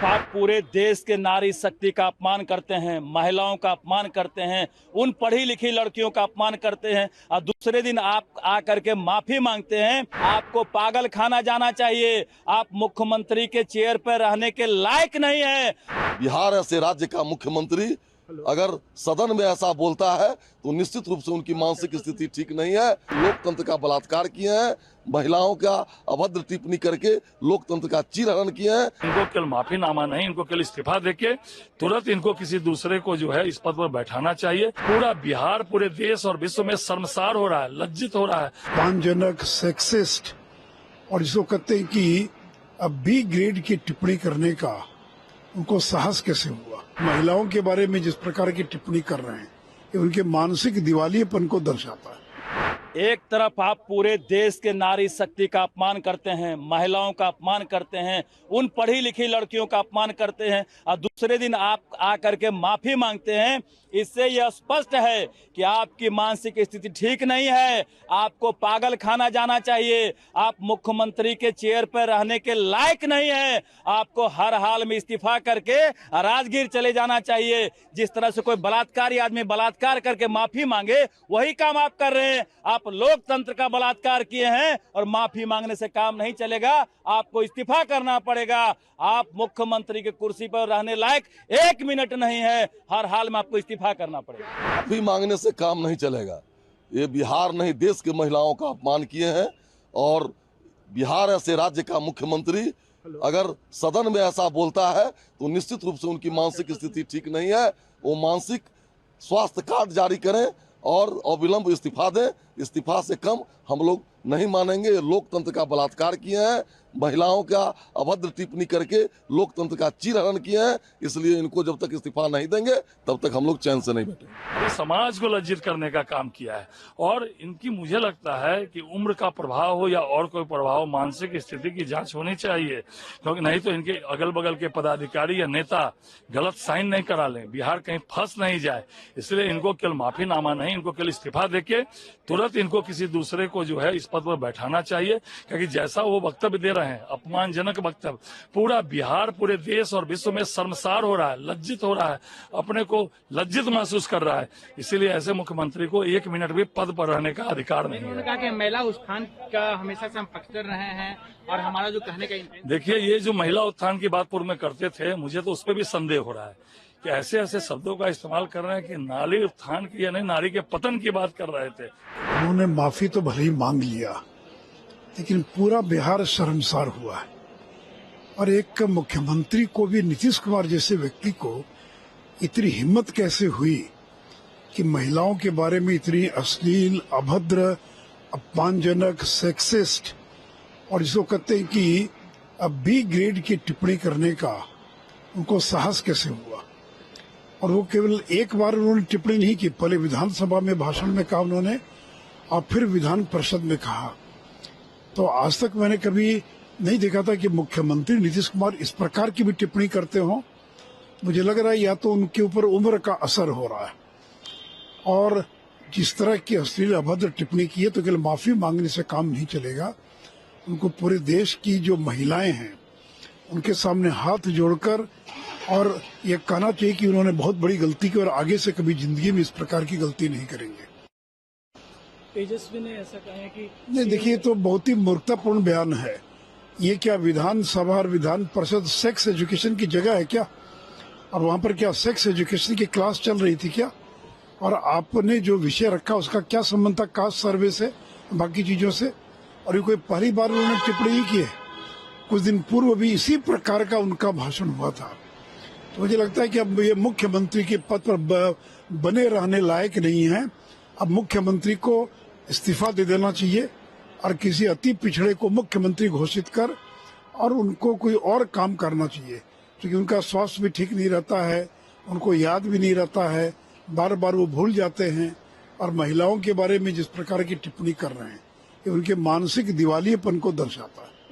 आप पूरे देश के नारी शक्ति का अपमान करते हैं, महिलाओं का अपमान करते हैं, उन पढ़ी लिखी लड़कियों का अपमान करते हैं और दूसरे दिन आप आकर के माफी मांगते हैं। आपको पागल खाना जाना चाहिए। आप मुख्यमंत्री के चेयर पर रहने के लायक नहीं है। बिहार ऐसे राज्य का मुख्यमंत्री अगर सदन में ऐसा बोलता है तो निश्चित रूप से उनकी मानसिक स्थिति ठीक नहीं है। लोकतंत्र का बलात्कार किए हैं, महिलाओं का अभद्र टिप्पणी करके लोकतंत्र का चीरहरण किए हैं। इनको केवल माफीनामा नहीं, इनको केवल इस्तीफा देके तुरंत इनको किसी दूसरे को जो है इस पद पर बैठाना चाहिए। पूरा बिहार पूरे देश और विश्व में शर्मसार हो रहा है, लज्जित हो रहा है। अपमानजनक, सेक्सिस्ट और जिसको कहते हैं कि अब बी ग्रेड की टिप्पणी करने का उनको साहस कैसे हुआ। महिलाओं के बारे में जिस प्रकार की टिप्पणी कर रहे हैं ये उनके मानसिक दिवालियेपन को दर्शाता है। एक तरफ आप पूरे देश के नारी शक्ति का अपमान करते हैं, महिलाओं का अपमान करते हैं, उन पढ़ी लिखी लड़कियों का अपमान करते हैं और दूसरे दिन आप आकर के माफी मांगते हैं। इससे यह स्पष्ट है कि आपकी मानसिक स्थिति ठीक नहीं है। आपको पागल खाना जाना चाहिए। आप मुख्यमंत्री के चेयर पर रहने के लायक नहीं है। आपको हर हाल में इस्तीफा करके राजगीर चले जाना चाहिए। जिस तरह से कोई बलात्कारी आदमी बलात्कार करके माफी मांगे वही काम आप कर रहे हैं। आप लोकतंत्र का बलात्कार किए हैं और माफी मांगने से काम नहीं चलेगा। आपको इस्तीफा करना पड़ेगा। आप मुख्यमंत्री की कुर्सी पर रहने लायक 1 मिनट नहीं है। हर हाल में आपको इस्तीफा करना पड़ेगा। माफी मांगने से काम नहीं चलेगा। ये बिहार नहीं देश की महिलाओं का अपमान किए हैं और बिहार ऐसे राज्य का मुख्यमंत्री अगर सदन में ऐसा बोलता है तो निश्चित रूप से उनकी मानसिक स्थिति ठीक नहीं है। वो मानसिक स्वास्थ्य कार्ड जारी करें और अविलंब इस्तीफा दें। इस्तीफा से कम हम लोग नहीं मानेंगे। लोकतंत्र का बलात्कार किए हैं, महिलाओं का अभद्र टिप्पणी करके लोकतंत्र का चीरहरण किए हैं। इसलिए इनको जब तक इस्तीफा नहीं देंगे तब तक हम लोग चैन से नहीं बैठेंगे। समाज को लज्जित करने का काम किया है और इनकी मुझे लगता है कि उम्र का प्रभाव हो या और कोई प्रभाव, मानसिक स्थिति की जांच होनी चाहिए, क्योंकि नहीं तो इनके अगल बगल के पदाधिकारी या नेता गलत साइन नहीं करा लें, बिहार कहीं फंस नहीं जाए। इसलिए इनको केवल माफीनामा नहीं, इनको केवल इस्तीफा देके तुरंत इनको किसी दूसरे को जो है इस पद पर बैठाना चाहिए, क्योंकि जैसा वो वक्तव्य दे रहे हैं, अपमानजनक वक्तव्य, पूरा बिहार पूरे देश और विश्व में शर्मसार हो रहा है, लज्जित हो रहा है, अपने को लज्जित महसूस कर रहा है। इसीलिए ऐसे मुख्यमंत्री को 1 मिनट भी पद पर रहने का अधिकार नहीं है। उन्होंने कहा कि महिला उत्थान का हमेशा से हम पक्षधर रहे हैं और हमारा जो कहने का देखिए, ये जो महिला उत्थान की बात पूर्व में करते थे, मुझे तो उस पर भी संदेह हो रहा है कि ऐसे ऐसे शब्दों का इस्तेमाल कर रहे हैं कि नारी उत्थान की या नहीं, नारी के पतन की बात कर रहे थे। उन्होंने माफी तो भले ही मांग लिया लेकिन पूरा बिहार शर्मसार हुआ है। और एक मुख्यमंत्री को भी, नीतीश कुमार जैसे व्यक्ति को इतनी हिम्मत कैसे हुई कि महिलाओं के बारे में इतनी अश्लील, अभद्र, अपमानजनक, सेक्सिस्ट और जिसको कहते हैं कि अब बी ग्रेड की टिप्पणी करने का उनको साहस कैसे हुआ। और वो केवल एक बार उन्होंने टिप्पणी नहीं की, पहले विधानसभा में भाषण में कहा उन्होंने और फिर विधान परिषद में कहा। तो आज तक मैंने कभी नहीं देखा था कि मुख्यमंत्री नीतीश कुमार इस प्रकार की भी टिप्पणी करते हों। मुझे लग रहा है या तो उनके ऊपर उम्र का असर हो रहा है और जिस तरह की अश्लील, अभद्र टिप्पणी की है तो केवल माफी मांगने से काम नहीं चलेगा। उनको पूरे देश की जो महिलाएं हैं उनके सामने हाथ जोड़कर और ये कहना चाहिए कि उन्होंने बहुत बड़ी गलती की और आगे से कभी जिंदगी में इस प्रकार की गलती नहीं करेंगे। तेजस्वी ने ऐसा कहा है कि नहीं, देखिए, तो बहुत ही मूर्खतापूर्ण बयान है। ये क्या विधानसभा और विधान परिषद सेक्स एजुकेशन की जगह है क्या? और वहाँ पर क्या सेक्स एजुकेशन की क्लास चल रही थी क्या? और आपने जो विषय रखा उसका क्या संबंध था कास्ट सर्वे से, बाकी चीजों से? और ये कोई पहली बार उन्होंने टिप्पणी ही की है। कुछ दिन पूर्व भी इसी प्रकार का उनका भाषण हुआ था। तो मुझे लगता है कि अब ये मुख्यमंत्री के पद पर बने रहने लायक नहीं है। अब मुख्यमंत्री को इस्तीफा दे देना चाहिए और किसी अति पिछड़े को मुख्यमंत्री घोषित कर और उनको कोई और काम करना चाहिए, क्योंकि उनका स्वास्थ्य भी ठीक नहीं रहता है, उनको याद भी नहीं रहता है, बार बार वो भूल जाते हैं। और महिलाओं के बारे में जिस प्रकार की टिप्पणी कर रहे हैं ये उनके मानसिक दिवालियेपन को दर्शाता है।